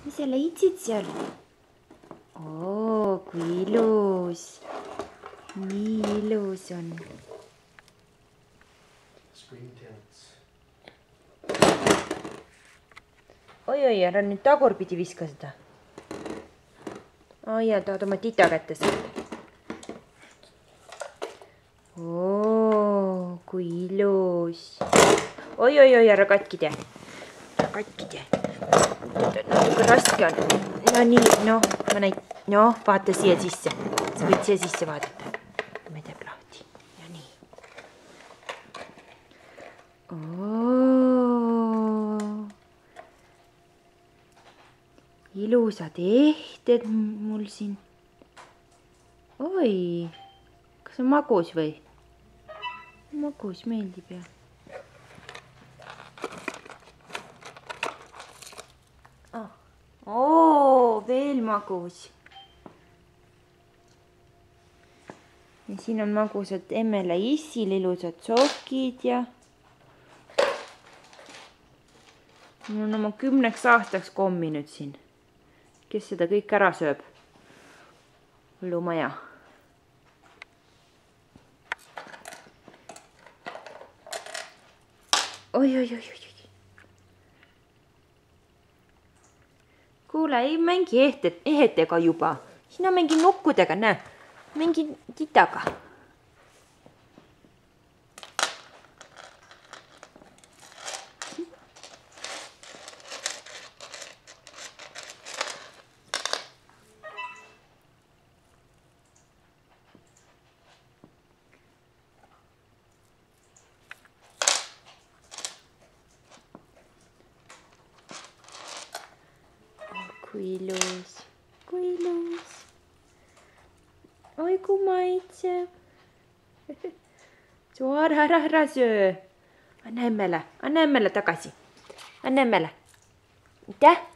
mis sa leidsid seal? Oo, kui ilus. Nii ilus on. Oi, ära nüüd tagurpidi viska seda. Ai, ja tahad oma tita kätte saada. Oo, kui ilus. Oi, ära katki tee. Ära katki tee. Natuke raske on. No nii, vaata siia sisse. Sa võid siia sisse vaadata. Me teeb lahti. Ja nii. Ilusad ehted mul siin. Oi, kas on magus või? Magus meeldib ja. Oo, veel magus. Ja siin on magusad emmele issil ilusad sokid ja. Mul on oma 10 aastaks kommi nüüd siin. Kes seda kõik ära sööb? Hullumaja. Oi. Kuule, ei mängi ehetega juba. Sina mängi nukkudega, näe. Mängi titaga. Kui ilus. Oi, kui maitseb. Ära söö. Anna emmele tagasi. Anna emmele. Aitäh.